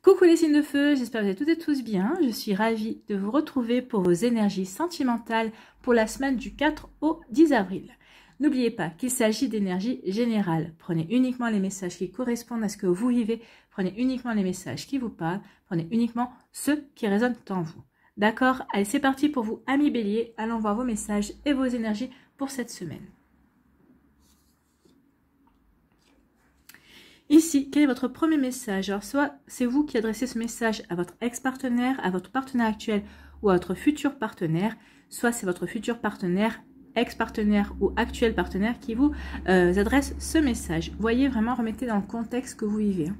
Coucou les signes de feu, j'espère que vous allez toutes et tous bien. Je suis ravie de vous retrouver pour vos énergies sentimentales pour la semaine du 4 au 10 avril. N'oubliez pas qu'il s'agit d'énergie générale. Prenez uniquement les messages qui correspondent à ce que vous vivez. Prenez uniquement les messages qui vous parlent. Prenez uniquement ceux qui résonnent en vous. D'accord? Allez, c'est parti pour vous, amis béliers. Allons voir vos messages et vos énergies pour cette semaine. Ici, quel est votre premier message? Alors, soit c'est vous qui adressez ce message à votre ex-partenaire, à votre partenaire actuel ou à votre futur partenaire, soit c'est votre futur partenaire, ex-partenaire ou actuel partenaire qui vous adresse ce message. Voyez vraiment, remettez dans le contexte que vous vivez.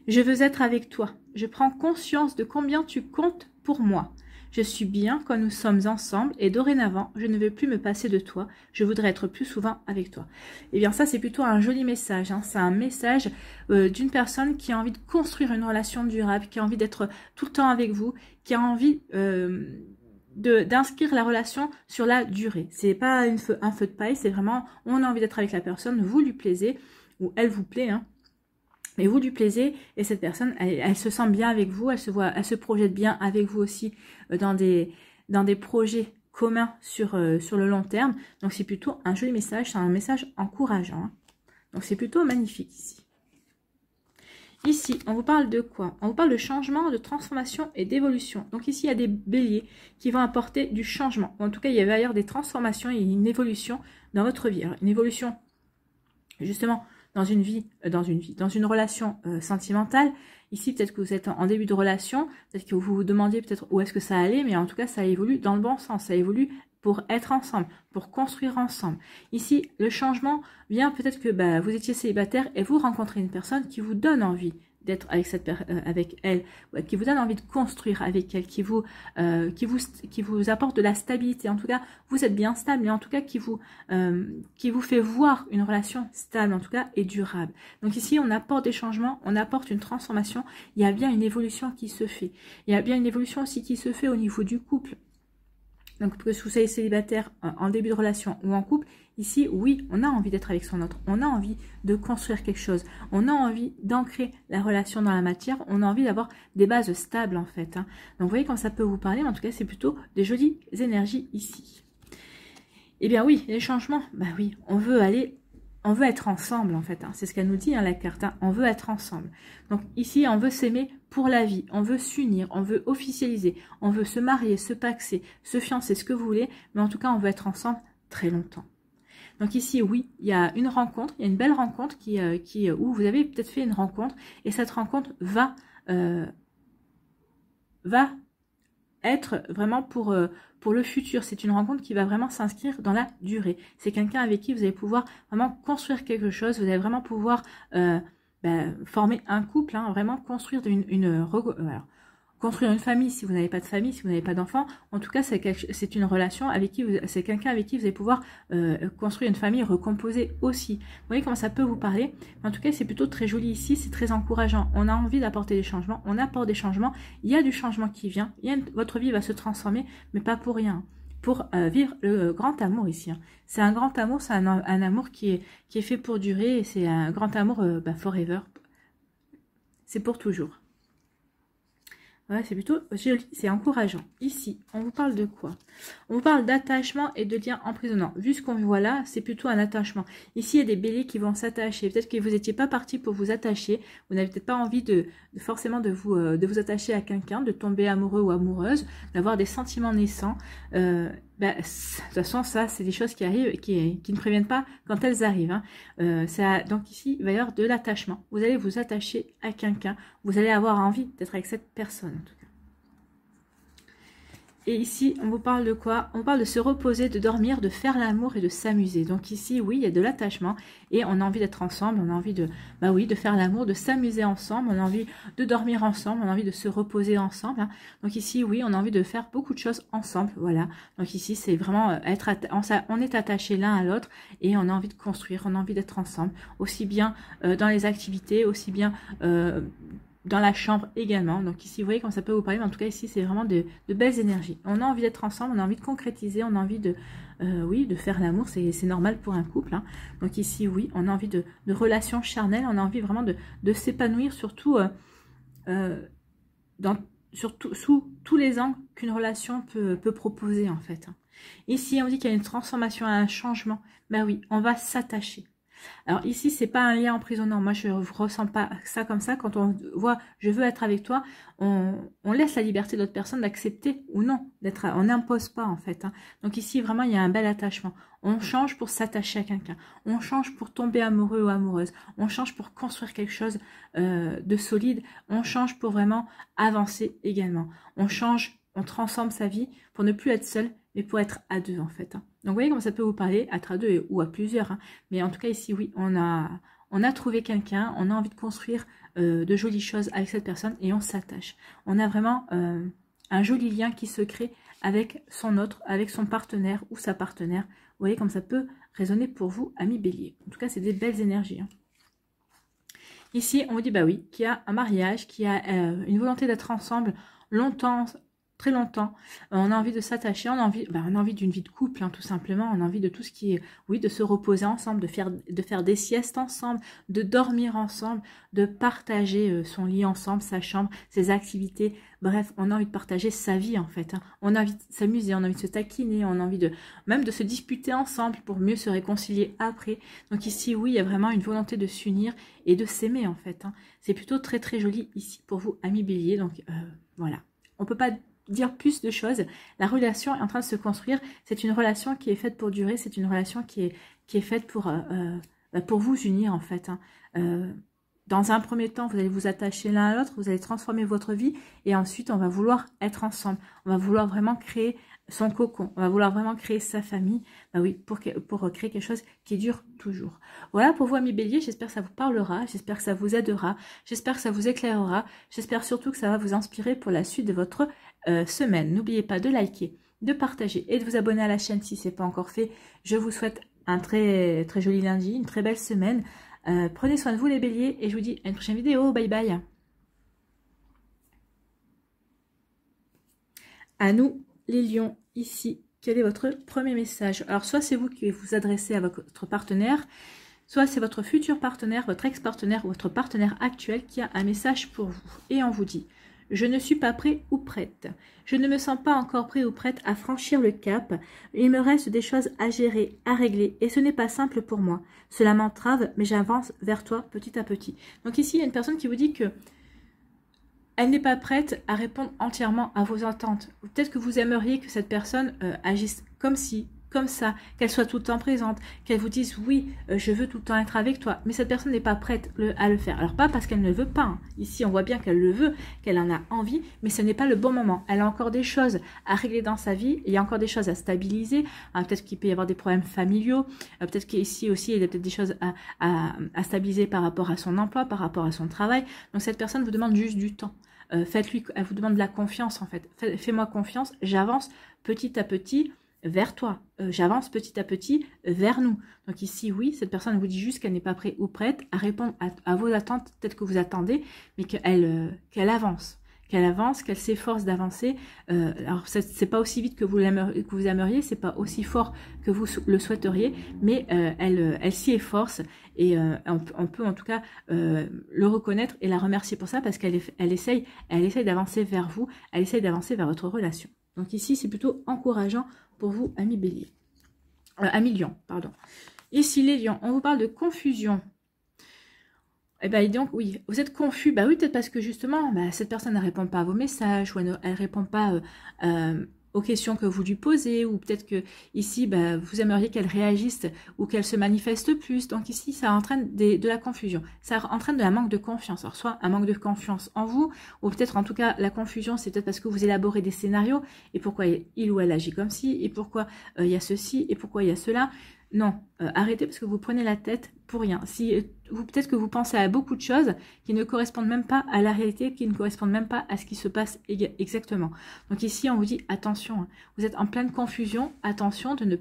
Je veux être avec toi. Je prends conscience de combien tu comptes pour moi. Je suis bien quand nous sommes ensemble et dorénavant, je ne veux plus me passer de toi. Je voudrais être plus souvent avec toi. Eh bien, ça, c'est plutôt un joli message. Hein. C'est un message d'une personne qui a envie de construire une relation durable, qui a envie d'être tout le temps avec vous, qui a envie d'inscrire la relation sur la durée. C'est pas un feu de paille, c'est vraiment, on a envie d'être avec la personne, vous lui plaisez, ou elle vous plaît, hein. Mais vous lui plaisez et cette personne, elle se sent bien avec vous, elle se projette bien avec vous aussi dans des projets communs sur le long terme. Donc c'est plutôt un joli message, c'est un message encourageant. Hein. Donc c'est plutôt magnifique ici. Ici, on vous parle de quoi? On vous parle de changement, de transformation et d'évolution. Donc ici, il y a des béliers qui vont apporter du changement. En tout cas, il y a d'ailleurs des transformations et une évolution dans votre vie. Alors, une évolution, justement, dans une relation sentimentale. Ici, peut-être que vous êtes en début de relation, peut-être que vous vous demandiez peut-être où est-ce que ça allait, mais en tout cas, ça évolue dans le bon sens, ça évolue pour être ensemble, pour construire ensemble. Ici, le changement vient peut-être que vous étiez célibataire et vous rencontrez une personne qui vous donne envie d'être avec elle, qui vous donne envie de construire avec elle, qui vous apporte de la stabilité. En tout cas, vous êtes bien stable, mais en tout cas qui vous fait voir une relation stable, en tout cas, et durable. Donc ici, on apporte des changements, on apporte une transformation. Il y a bien une évolution qui se fait. Il y a bien une évolution aussi qui se fait au niveau du couple. Donc, que vous soyez célibataire en début de relation ou en couple, ici, oui, on a envie d'être avec son autre. On a envie de construire quelque chose. On a envie d'ancrer la relation dans la matière. On a envie d'avoir des bases stables, en fait. Hein. Donc, vous voyez quand ça peut vous parler. Mais en tout cas, c'est plutôt des jolies énergies ici. Eh bien, oui, les changements, oui, on veut être ensemble, en fait. Hein. C'est ce qu'elle nous dit, hein, la carte. Hein. On veut être ensemble. Donc, ici, on veut s'aimer pour la vie. On veut s'unir. On veut officialiser. On veut se marier, se paxer, se fiancer, ce que vous voulez. Mais en tout cas, on veut être ensemble très longtemps. Donc ici, oui, il y a une rencontre. Il y a une belle rencontre où vous avez peut-être fait une rencontre. Et cette rencontre va être vraiment pour le futur. C'est une rencontre qui va vraiment s'inscrire dans la durée. C'est quelqu'un avec qui vous allez pouvoir vraiment construire quelque chose. Vous allez vraiment pouvoir former un couple, hein, vraiment construire construire une famille si vous n'avez pas de famille, si vous n'avez pas d'enfants. En tout cas, c'est une relation avec qui c'est quelqu'un avec qui vous allez pouvoir construire une famille, recomposer aussi. Vous voyez comment ça peut vous parler. En tout cas, c'est plutôt très joli ici, c'est très encourageant. On a envie d'apporter des changements, on apporte des changements. Il y a du changement qui vient. Votre vie va se transformer, mais pas pour rien. Pour vivre le grand amour ici. Hein. C'est un grand amour, c'est un amour qui est fait pour durer. Et c'est un grand amour forever. C'est pour toujours. Ouais, c'est plutôt joli, c'est encourageant. Ici, on vous parle de quoi? On vous parle d'attachement et de liens emprisonnants. Vu ce qu'on voit là, c'est plutôt un attachement. Ici, il y a des béliers qui vont s'attacher. Peut-être que vous n'étiez pas parti pour vous attacher. Vous n'avez peut-être pas envie forcément de vous attacher à quelqu'un, de tomber amoureux ou amoureuse, d'avoir des sentiments naissants. De toute façon, ça, c'est des choses qui arrivent, qui ne préviennent pas quand elles arrivent. Hein. Donc ici, il va y avoir de l'attachement. Vous allez vous attacher à quelqu'un. Vous allez avoir envie d'être avec cette personne, en tout cas. Et ici, on vous parle de quoi? On parle de se reposer, de dormir, de faire l'amour et de s'amuser. Donc ici, oui, il y a de l'attachement et on a envie d'être ensemble, on a envie de faire l'amour, de s'amuser ensemble, on a envie de dormir ensemble, on a envie de se reposer ensemble. Hein. Donc ici, oui, on a envie de faire beaucoup de choses ensemble, voilà. Donc ici, c'est vraiment on est attachés l'un à l'autre et on a envie de construire, on a envie d'être ensemble, aussi bien dans les activités, aussi bien dans la chambre également. Donc ici, vous voyez comme ça peut vous parler, mais en tout cas ici, c'est vraiment de belles énergies. On a envie d'être ensemble, on a envie de concrétiser, on a envie de, oui, de faire l'amour, c'est normal pour un couple. Hein. Donc ici, oui, on a envie de relations charnelles, on a envie vraiment de s'épanouir, surtout sous tous les angles qu'une relation peut proposer en fait. Ici, on dit qu'il y a une transformation, un changement. Ben oui, on va s'attacher. Alors ici, c'est pas un lien emprisonnant. Moi, je ne ressens pas ça comme ça. Quand on voit « je veux être avec toi », on laisse la liberté de l'autre personne d'accepter ou non. On n'impose pas en fait. Hein. Donc ici, vraiment, il y a un bel attachement. On change pour s'attacher à quelqu'un. On change pour tomber amoureux ou amoureuse. On change pour construire quelque chose de solide. On change pour vraiment avancer également. On change, on transforme sa vie pour ne plus être seul, mais pour être à deux en fait. Hein. Donc vous voyez comment ça peut vous parler, être à deux ou à plusieurs. Hein. Mais en tout cas ici, oui, on a trouvé quelqu'un, on a envie de construire de jolies choses avec cette personne et on s'attache. On a vraiment un joli lien qui se crée avec son autre, avec son partenaire ou sa partenaire. Vous voyez comme ça peut résonner pour vous, amis bélier. En tout cas, c'est des belles énergies. Hein. Ici, on vous dit, bah oui, qu'il y a un mariage, qu'il y a une volonté d'être ensemble longtemps, très longtemps, on a envie de s'attacher, on a envie d'une vie de couple, hein, tout simplement, on a envie de tout ce qui est, oui, de se reposer ensemble, de faire des siestes ensemble, de dormir ensemble, de partager son lit ensemble, sa chambre, ses activités, bref, on a envie de partager sa vie en fait, hein. On a envie de s'amuser, on a envie de se taquiner, on a envie même de se disputer ensemble pour mieux se réconcilier après. Donc ici, oui, il y a vraiment une volonté de s'unir et de s'aimer en fait, hein. C'est plutôt très très joli ici pour vous, amis bélier, donc voilà. On peut pas dire plus de choses. La relation est en train de se construire. C'est une relation qui est faite pour durer. C'est une relation qui est faite pour vous unir en fait. Hein. Dans un premier temps, vous allez vous attacher l'un à l'autre. Vous allez transformer votre vie. Et ensuite, on va vouloir être ensemble. On va vouloir vraiment créer son cocon. On va vouloir vraiment créer sa famille. Bah oui, pour créer quelque chose qui dure toujours. Voilà pour vous, amis bélier. J'espère que ça vous parlera. J'espère que ça vous aidera. J'espère que ça vous éclairera. J'espère surtout que ça va vous inspirer pour la suite de votre semaine. N'oubliez pas de liker, de partager et de vous abonner à la chaîne si ce n'est pas encore fait. Je vous souhaite un très très joli lundi, une très belle semaine. Prenez soin de vous les béliers et je vous dis à une prochaine vidéo. Bye bye. À nous les lions, ici, quel est votre premier message? Alors soit c'est vous qui vous adressez à votre partenaire, soit c'est votre futur partenaire, votre ex-partenaire ou votre partenaire actuel qui a un message pour vous. Et on vous dit: je ne suis pas prêt ou prête. Je ne me sens pas encore prêt ou prête à franchir le cap. Il me reste des choses à gérer, à régler, et ce n'est pas simple pour moi. Cela m'entrave, mais j'avance vers toi petit à petit. Donc ici, il y a une personne qui vous dit que elle n'est pas prête à répondre entièrement à vos attentes. Peut-être que vous aimeriez que cette personne agisse comme ci, comme ça, qu'elle soit tout le temps présente, qu'elle vous dise oui, je veux tout le temps être avec toi, mais cette personne n'est pas prête à le faire. Alors pas parce qu'elle ne le veut pas, hein. Ici on voit bien qu'elle le veut, qu'elle en a envie, mais ce n'est pas le bon moment. Elle a encore des choses à régler dans sa vie, il y a encore des choses à stabiliser, hein, peut-être qu'il peut y avoir des problèmes familiaux, peut-être qu'ici aussi il y a peut-être des choses à stabiliser par rapport à son emploi, par rapport à son travail. Donc cette personne vous demande juste du temps. Faites-lui, elle vous demande de la confiance en fait. Fais-moi confiance, j'avance petit à petit vers toi, j'avance petit à petit vers nous. Donc ici, oui, cette personne vous dit juste qu'elle n'est pas prête ou prête à répondre à vos attentes, peut-être que vous attendez, mais qu'elle avance, qu'elle s'efforce d'avancer. Alors c'est pas aussi vite que vous aimeriez, c'est pas aussi fort que vous le souhaiteriez, mais elle s'y efforce et on peut en tout cas le reconnaître et la remercier pour ça parce qu'elle essaye d'avancer vers vous, elle essaye d'avancer vers votre relation. Donc ici, c'est plutôt encourageant pour vous, amis bélier. Amis lions, pardon. Ici, les lions, on vous parle de confusion. Eh bien, donc, oui, vous êtes confus. Bah oui, peut-être parce que justement, cette personne ne répond pas à vos messages, ou elle ne répond pas aux questions que vous lui posez, ou peut-être que ici, vous aimeriez qu'elle réagisse ou qu'elle se manifeste plus. Donc ici, ça entraîne de la confusion. Ça entraîne de la manque de confiance. Alors, soit un manque de confiance en vous, ou peut-être en tout cas, la confusion, c'est peut-être parce que vous élaborez des scénarios, et pourquoi il ou elle agit comme ci, et pourquoi il y a ceci, et pourquoi il y a cela. Non, arrêtez parce que vous prenez la tête pour rien. Peut-être que vous pensez à beaucoup de choses qui ne correspondent même pas à la réalité, qui ne correspondent même pas à ce qui se passe exactement. Donc ici, on vous dit attention, hein, vous êtes en pleine confusion, attention de ne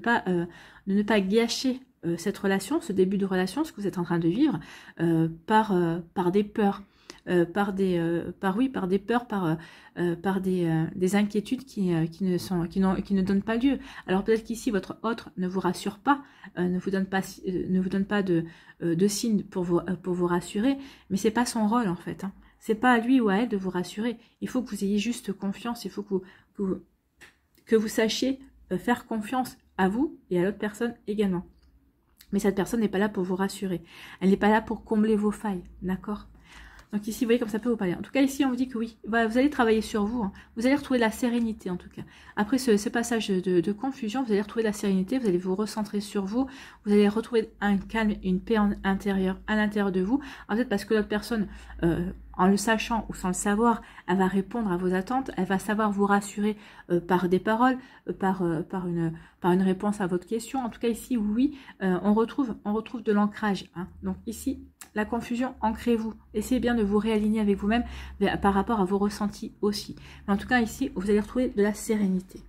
pas gâcher cette relation, ce début de relation, ce que vous êtes en train de vivre, par des peurs. par des peurs, par des inquiétudes qui ne donnent pas lieu. Alors peut-être qu'ici votre autre ne vous rassure pas, ne vous donne pas de signes pour vous rassurer, mais c'est pas son rôle en fait. Hein. C'est pas à lui ou à elle de vous rassurer. Il faut que vous ayez juste confiance. Il faut que vous sachiez faire confiance à vous et à l'autre personne également. Mais cette personne n'est pas là pour vous rassurer. Elle n'est pas là pour combler vos failles, d'accord? Donc ici, vous voyez comme ça peut vous parler. En tout cas, ici, on vous dit que oui, vous allez travailler sur vous. Hein. Vous allez retrouver de la sérénité, en tout cas. Après ce passage de confusion, vous allez retrouver de la sérénité. Vous allez vous recentrer sur vous. Vous allez retrouver un calme, une paix intérieure à l'intérieur de vous. En fait, parce que l'autre personne, en le sachant ou sans le savoir, elle va répondre à vos attentes. Elle va savoir vous rassurer par des paroles, par une réponse à votre question. En tout cas, ici, oui, on retrouve de l'ancrage. Hein. Donc ici, la confusion, ancrez-vous. Essayez bien de vous réaligner avec vous-même par rapport à vos ressentis aussi. Mais en tout cas, ici, vous allez retrouver de la sérénité.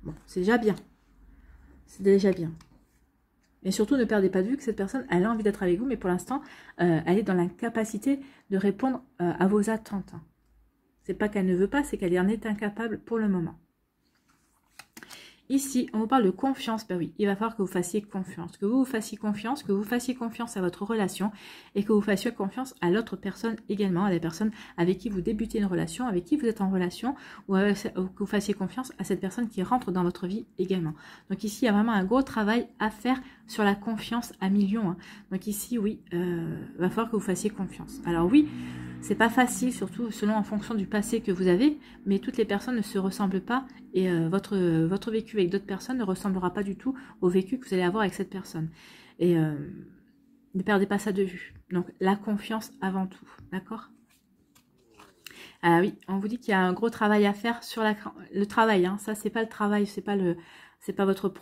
Bon, c'est déjà bien. C'est déjà bien. Et surtout, ne perdez pas de vue que cette personne, elle a envie d'être avec vous, mais pour l'instant, elle est dans l'incapacité de répondre à vos attentes. C'est pas qu'elle ne veut pas, c'est qu'elle en est incapable pour le moment. Ici, on vous parle de confiance. Ben oui, il va falloir que vous fassiez confiance. Que vous fassiez confiance à votre relation et que vous fassiez confiance à l'autre personne également, à la personne avec qui vous débutez une relation, avec qui vous êtes en relation, ou que vous fassiez confiance à cette personne qui rentre dans votre vie également. Donc ici, il y a vraiment un gros travail à faire sur la confiance à millions. Hein. Donc ici, oui, va falloir que vous fassiez confiance. Alors oui, c'est pas facile, surtout en fonction du passé que vous avez, mais toutes les personnes ne se ressemblent pas et votre vécu avec d'autres personnes ne ressemblera pas du tout au vécu que vous allez avoir avec cette personne. Et ne perdez pas ça de vue. Donc la confiance avant tout, d'accord? Ah oui, on vous dit qu'il y a un gros travail à faire sur le travail. Hein, ça, c'est pas le travail, c'est pas votre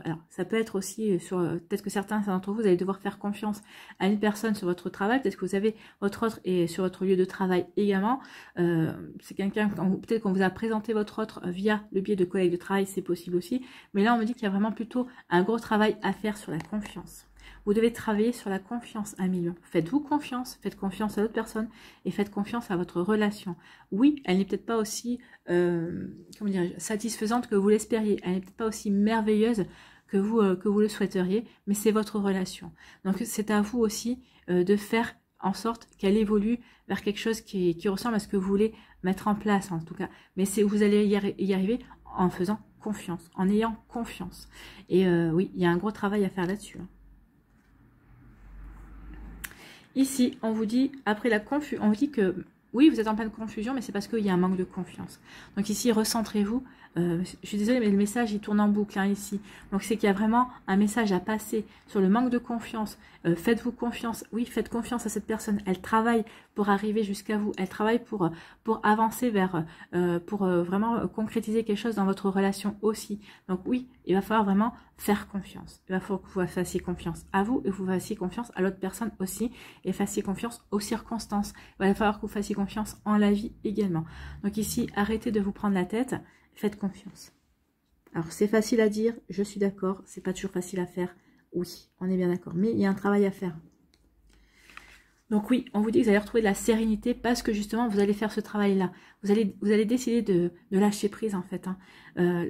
alors, ça peut être aussi peut-être que certains d'entre vous allez devoir faire confiance à une personne sur votre travail. Peut-être que vous avez votre autre et sur votre lieu de travail également. C'est quelqu'un, peut-être qu'on vous a présenté votre autre via le biais de collègues de travail, c'est possible aussi. Mais là, on me dit qu'il y a vraiment plutôt un gros travail à faire sur la confiance. Vous devez travailler sur la confiance à million. Faites-vous confiance, faites confiance à l'autre personne et faites confiance à votre relation. Oui, elle n'est peut-être pas aussi satisfaisante que vous l'espériez. Elle n'est peut-être pas aussi merveilleuse que vous le souhaiteriez, mais c'est votre relation. Donc c'est à vous aussi de faire en sorte qu'elle évolue vers quelque chose qui ressemble à ce que vous voulez mettre en place en tout cas. Mais vous allez y arriver en faisant confiance, en ayant confiance. Et oui, il y a un gros travail à faire là-dessus. Hein. Ici, on vous dit, après la confusion, on vous dit que oui, vous êtes en pleine confusion, mais c'est parce qu'il y a un manque de confiance. Donc ici, recentrez-vous. Je suis désolée, mais le message, il tourne en boucle hein, ici. Donc c'est qu'il y a vraiment un message à passer sur le manque de confiance. Faites-vous confiance. Oui, faites confiance à cette personne. Elle travaille pour arriver jusqu'à vous. Elle travaille pour avancer pour vraiment concrétiser quelque chose dans votre relation aussi. Donc oui, il va falloir vraiment faire confiance. Il va falloir que vous fassiez confiance à vous et que vous fassiez confiance à l'autre personne aussi et fassiez confiance aux circonstances. Il va falloir que vous fassiez confiance en la vie également. Donc ici, arrêtez de vous prendre la tête. Faites confiance. Alors, c'est facile à dire, je suis d'accord. C'est pas toujours facile à faire. Oui, on est bien d'accord. Mais il y a un travail à faire. Donc oui, on vous dit que vous allez retrouver de la sérénité parce que justement, vous allez faire ce travail-là. Vous allez décider de lâcher prise en fait. Hein.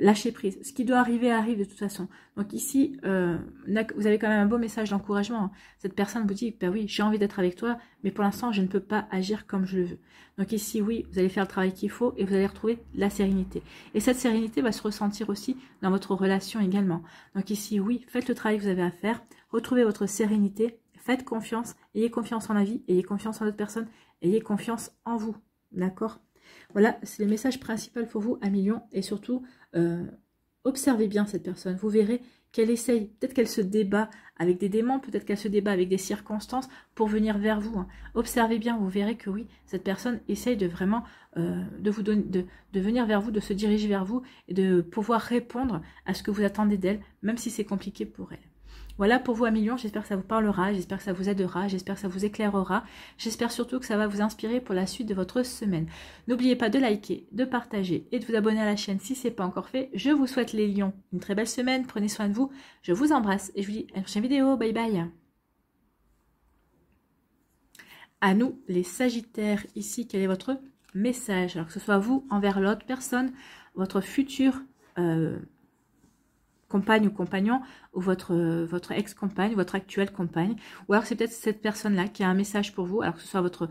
Lâcher prise. Ce qui doit arriver, arrive de toute façon. Donc ici, vous avez quand même un beau message d'encouragement. Hein. Cette personne vous dit, ben oui, j'ai envie d'être avec toi, mais pour l'instant, je ne peux pas agir comme je le veux. Donc ici, oui, vous allez faire le travail qu'il faut et vous allez retrouver la sérénité. Et cette sérénité va se ressentir aussi dans votre relation également. Donc ici, oui, faites le travail que vous avez à faire. Retrouvez votre sérénité. Faites confiance, ayez confiance en la vie, ayez confiance en l'autre personne, ayez confiance en vous, d'accord? Voilà, c'est le message principal pour vous à million et surtout, observez bien cette personne, vous verrez qu'elle essaye, peut-être qu'elle se débat avec des démons, peut-être qu'elle se débat avec des circonstances pour venir vers vous. Hein. Observez bien, vous verrez que oui, cette personne essaye de vraiment de venir vers vous, de se diriger vers vous et de pouvoir répondre à ce que vous attendez d'elle, même si c'est compliqué pour elle. Voilà pour vous à millions, j'espère que ça vous parlera, j'espère que ça vous aidera, j'espère que ça vous éclairera, j'espère surtout que ça va vous inspirer pour la suite de votre semaine. N'oubliez pas de liker, de partager et de vous abonner à la chaîne si ce n'est pas encore fait. Je vous souhaite les lions une très belle semaine, prenez soin de vous, je vous embrasse et je vous dis à la prochaine vidéo, bye bye. À nous, les Sagittaires, ici, quel est votre message? Alors que ce soit vous envers l'autre personne, votre futur compagne ou compagnon, ou votre ex-compagne, votre actuelle compagne, ou alors c'est peut-être cette personne-là qui a un message pour vous, alors que ce soit votre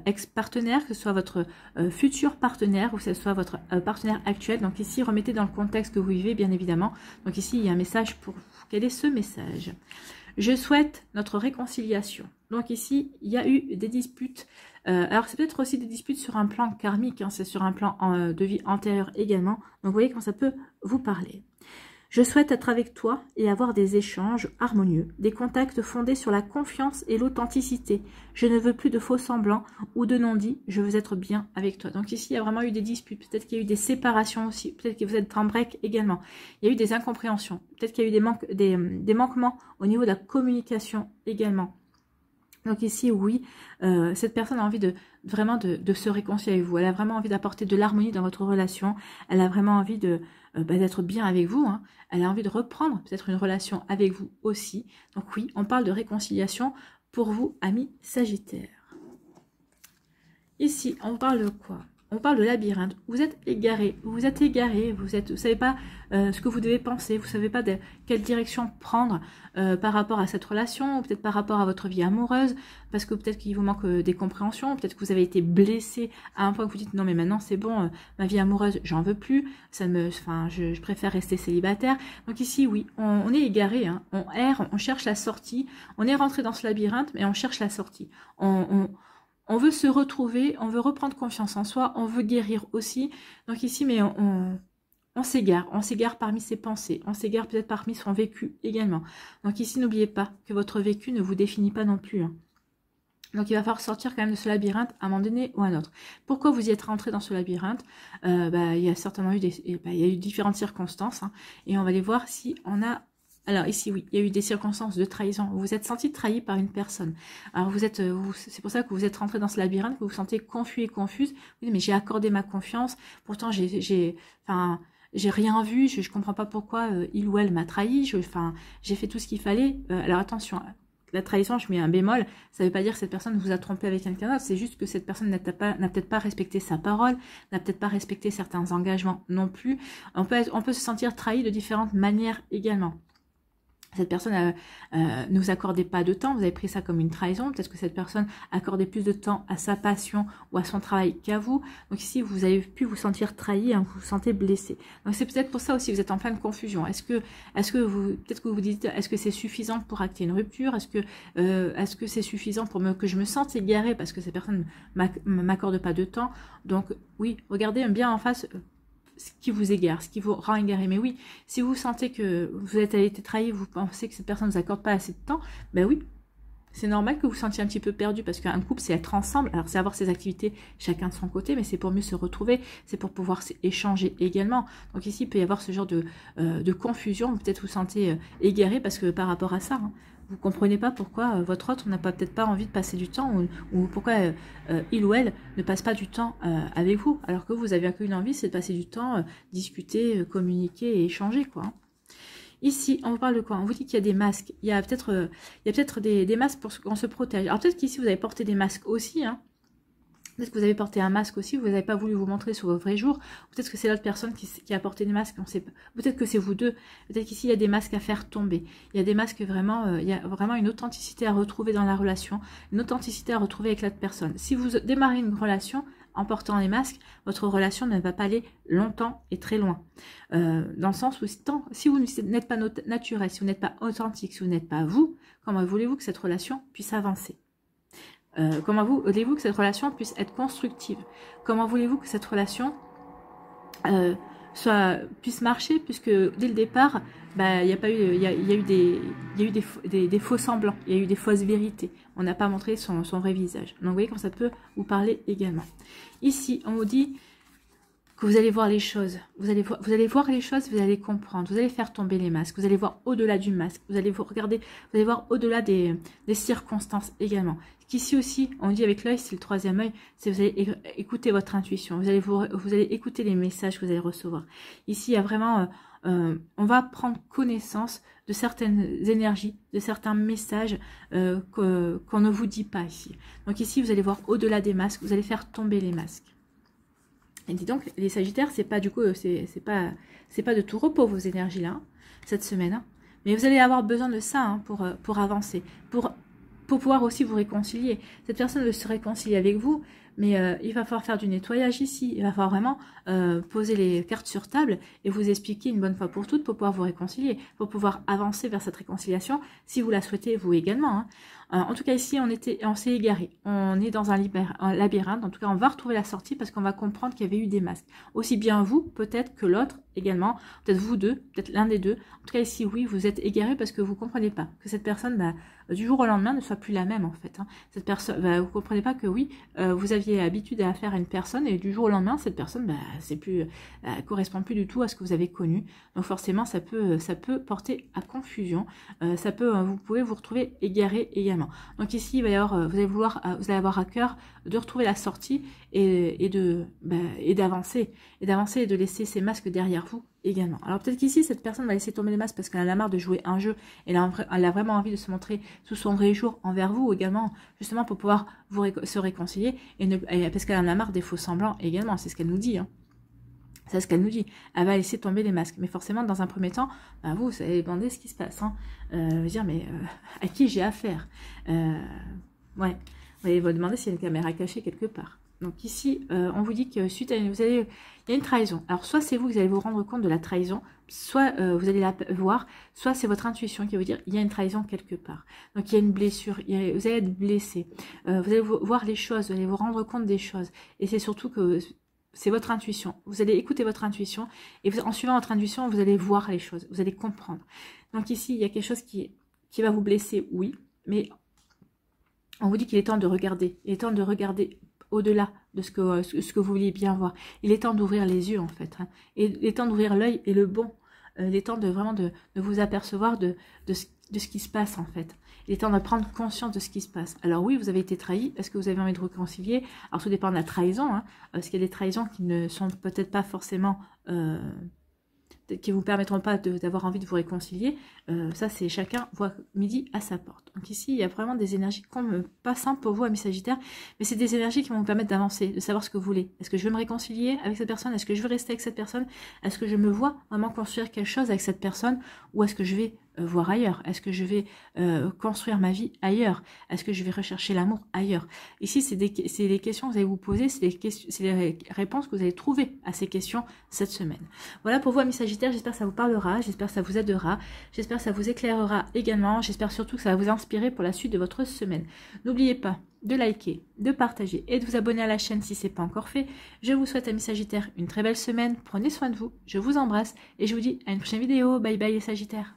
ex-partenaire, que ce soit votre futur partenaire, ou que ce soit votre partenaire actuel. Donc ici, remettez dans le contexte que vous vivez, bien évidemment. Donc ici, il y a un message pour vous. Quel est ce message? Je souhaite notre réconciliation. Donc ici, il y a eu des disputes. Alors c'est peut-être aussi des disputes sur un plan karmique, hein, c'est sur un plan de vie antérieure également. Donc vous voyez comment ça peut vous parler. Je souhaite être avec toi et avoir des échanges harmonieux, des contacts fondés sur la confiance et l'authenticité. Je ne veux plus de faux semblants ou de non-dits, je veux être bien avec toi. Donc ici, il y a vraiment eu des disputes, peut-être qu'il y a eu des séparations aussi, peut-être que vous êtes en break également. Il y a eu des incompréhensions, peut-être qu'il y a eu des manquements au niveau de la communication également. Donc ici, oui, cette personne a envie vraiment de se réconcilier avec vous. Elle a vraiment envie d'apporter de l'harmonie dans votre relation. Elle a vraiment envie d'être bien avec vous. Hein. Elle a envie de reprendre peut-être une relation avec vous aussi. Donc oui, on parle de réconciliation pour vous, amis Sagittaires. Ici, on parle de quoi? On parle de labyrinthe. Vous êtes égaré, vous savez pas ce que vous devez penser, vous savez pas de quelle direction prendre par rapport à cette relation, ou peut-être par rapport à votre vie amoureuse, parce que peut-être qu'il vous manque des compréhensions, peut-être que vous avez été blessé à un point que vous dites non mais maintenant c'est bon, ma vie amoureuse j'en veux plus, je préfère rester célibataire. Donc ici oui, on est égaré, hein, on erre, on cherche la sortie, on est rentré dans ce labyrinthe mais on cherche la sortie. On veut se retrouver, on veut reprendre confiance en soi, on veut guérir aussi. Donc ici, mais on s'égare parmi ses pensées, on s'égare peut-être parmi son vécu également. Donc ici, n'oubliez pas que votre vécu ne vous définit pas non plus. Hein. Donc il va falloir sortir quand même de ce labyrinthe à un moment donné ou à un autre. Pourquoi vous y êtes rentré dans ce labyrinthe? Il y a certainement eu il y a eu différentes circonstances. Hein, et on va aller voir si on a... Alors ici, oui, il y a eu des circonstances de trahison. Vous vous êtes senti trahi par une personne. Alors c'est pour ça que vous êtes rentré dans ce labyrinthe, que vous vous sentez confus et confuse. Oui, mais j'ai accordé ma confiance. Pourtant, j'ai rien vu. Je comprends pas pourquoi il ou elle m'a trahi. J'ai fait tout ce qu'il fallait. Alors attention, la trahison, je mets un bémol. Ça ne veut pas dire que cette personne vous a trompé avec quelqu'un d'autre. C'est juste que cette personne n'a peut-être pas respecté sa parole, n'a peut-être pas respecté certains engagements non plus. On peut se sentir trahi de différentes manières également. Cette personne ne vous accordait pas de temps, vous avez pris ça comme une trahison. Peut-être que cette personne accordait plus de temps à sa passion ou à son travail qu'à vous. Donc ici, vous avez pu vous sentir trahi, hein, vous vous sentez blessé. Donc c'est peut-être pour ça aussi que vous êtes en pleine confusion. Peut-être que vous vous dites, est-ce que c'est suffisant pour acter une rupture? Est-ce que c'est suffisant pour que je me sente égarée parce que cette personne ne m'accorde pas de temps? Donc oui, regardez bien en face ce qui vous égare, ce qui vous rend égaré. Mais oui, si vous sentez que vous avez été trahi, vous pensez que cette personne ne vous accorde pas assez de temps, ben oui, c'est normal que vous vous sentiez un petit peu perdu, parce qu'un couple, c'est être ensemble. Alors, c'est avoir ses activités chacun de son côté, mais c'est pour mieux se retrouver, c'est pour pouvoir échanger également. Donc ici, il peut y avoir ce genre de confusion, peut-être vous sentez égaré, parce que par rapport à ça, hein, vous comprenez pas pourquoi votre autre n'a peut-être pas envie de passer du temps, ou pourquoi il ou elle ne passe pas du temps avec vous, alors que vous avez qu'une envie, c'est de passer du temps, discuter, communiquer et échanger, quoi. Ici, on vous parle de quoi? On vous dit qu'il y a des masques. Il y a peut-être des masques pour qu'on se protège. Alors peut-être qu'ici, vous avez porté des masques aussi, hein. Peut-être que vous avez porté un masque aussi, vous n'avez pas voulu vous montrer sur vos vrais jours. Peut-être que c'est l'autre personne qui a porté des masques, on sait pas. Peut-être que c'est vous deux. Peut-être qu'ici, il y a des masques à faire tomber. Il y a des masques vraiment, il y a vraiment une authenticité à retrouver dans la relation, une authenticité à retrouver avec l'autre personne. Si vous démarrez une relation en portant les masques, votre relation ne va pas aller longtemps et très loin. Dans le sens où si vous n'êtes pas naturel, si vous n'êtes pas authentique, si vous n'êtes pas vous, comment voulez-vous que cette relation puisse avancer? Comment voulez-vous que cette relation puisse être constructive? Comment voulez-vous que cette relation puisse marcher, puisque dès le départ, il y a eu des faux semblants, il y a eu des fausses vérités. On n'a pas montré son vrai visage. Donc vous voyez quand ça peut vous parler également. Ici, on vous dit que vous allez voir les choses. Vous allez voir les choses, vous allez comprendre. Vous allez faire tomber les masques. Vous allez voir au-delà du masque. Vous allez voir au-delà des circonstances également. Qu'ici aussi, on dit avec l'œil, c'est le troisième œil, c'est vous allez écouter votre intuition, vous allez écouter les messages que vous allez recevoir. Ici, il y a vraiment, on va prendre connaissance de certaines énergies, de certains messages qu'on ne vous dit pas ici. Donc ici, vous allez voir au-delà des masques, vous allez faire tomber les masques. Et dis donc, les Sagittaires, c'est pas du coup, c'est pas de tout repos vos énergies là, cette semaine. Hein. Mais vous allez avoir besoin de ça hein, pour avancer, pour pouvoir aussi vous réconcilier. Cette personne veut se réconcilier avec vous, mais il va falloir faire du nettoyage ici. Il va falloir vraiment poser les cartes sur table et vous expliquer une bonne fois pour toutes pour pouvoir vous réconcilier, pour pouvoir avancer vers cette réconciliation, si vous la souhaitez, vous également. Hein. En tout cas, ici, on s'est égaré. On est dans un labyrinthe. En tout cas, on va retrouver la sortie parce qu'on va comprendre qu'il y avait eu des masques. Aussi bien vous, peut-être que l'autre également. Peut-être vous deux, peut-être l'un des deux. En tout cas, ici, oui, vous êtes égaré parce que vous ne comprenez pas que cette personne, du jour au lendemain, ne soit plus la même, en fait. Hein. Cette personne, vous ne comprenez pas que oui, vous aviez l'habitude à faire à une personne et du jour au lendemain, cette personne, c'est plus, correspond plus du tout à ce que vous avez connu. Donc, forcément, ça peut porter à confusion. Vous pouvez vous retrouver égaré également. Donc ici, il va y avoir, vous allez avoir à cœur de retrouver la sortie et d'avancer et de laisser ces masques derrière vous également. Alors peut-être qu'ici, cette personne va laisser tomber les masques parce qu'elle en a marre de jouer un jeu. Elle a vraiment envie de se montrer sous son vrai jour envers vous également, justement pour pouvoir se réconcilier et parce qu'elle en a marre des faux semblants également. C'est ce qu'elle nous dit. Hein. C'est ce qu'elle nous dit. Elle va laisser tomber les masques. Mais forcément, dans un premier temps, vous allez demander ce qui se passe. Hein. Dire, mais à qui j'ai affaire ouais. Vous allez vous demander s'il y a une caméra cachée quelque part. Donc ici, on vous dit que suite à il y a une trahison. Alors, soit c'est vous allez vous rendre compte de la trahison, soit vous allez la voir, soit c'est votre intuition qui va vous dire il y a une trahison quelque part. Donc, il y a une blessure, vous allez être blessé. Vous allez voir les choses, vous allez vous rendre compte des choses. Et c'est surtout que c'est votre intuition. Vous allez écouter votre intuition et en suivant votre intuition, vous allez voir les choses, vous allez comprendre. Donc ici, il y a quelque chose qui va vous blesser, oui, mais on vous dit qu'il est temps de regarder. Il est temps de regarder au-delà de ce que vous vouliez bien voir. Il est temps d'ouvrir les yeux, en fait. Hein. Et il est temps d'ouvrir l'œil et le bon. Il est temps de vraiment de vous apercevoir de ce qui se passe, en fait. Il est temps de prendre conscience de ce qui se passe. Alors oui, vous avez été trahi. Est-ce que vous avez envie de réconcilier? Alors tout dépend de la trahison. Hein, parce qu'il y a des trahisons qui ne sont peut-être pas forcément... qui vous permettront pas d'avoir envie de vous réconcilier. Ça, c'est chacun voit midi à sa porte. Donc ici, il y a vraiment des énergies pas simples pour vous, amis Sagittaires, mais c'est des énergies qui vont vous permettre d'avancer, de savoir ce que vous voulez. Est-ce que je veux me réconcilier avec cette personne? Est-ce que je veux rester avec cette personne? Est-ce que je me vois vraiment construire quelque chose avec cette personne? Ou est-ce que je vais voir ailleurs? Est-ce que je vais construire ma vie ailleurs? Est-ce que je vais rechercher l'amour ailleurs? Ici, c'est des questions que vous allez vous poser, c'est les réponses que vous allez trouver à ces questions cette semaine. Voilà pour vous, amis Sagittaires, j'espère que ça vous parlera, j'espère que ça vous aidera, j'espère que ça vous éclairera également, j'espère surtout que ça va vous inspirer pour la suite de votre semaine. N'oubliez pas de liker, de partager et de vous abonner à la chaîne si ce n'est pas encore fait. Je vous souhaite, amis Sagittaires, une très belle semaine, prenez soin de vous, je vous embrasse et je vous dis à une prochaine vidéo. Bye bye les Sagittaires.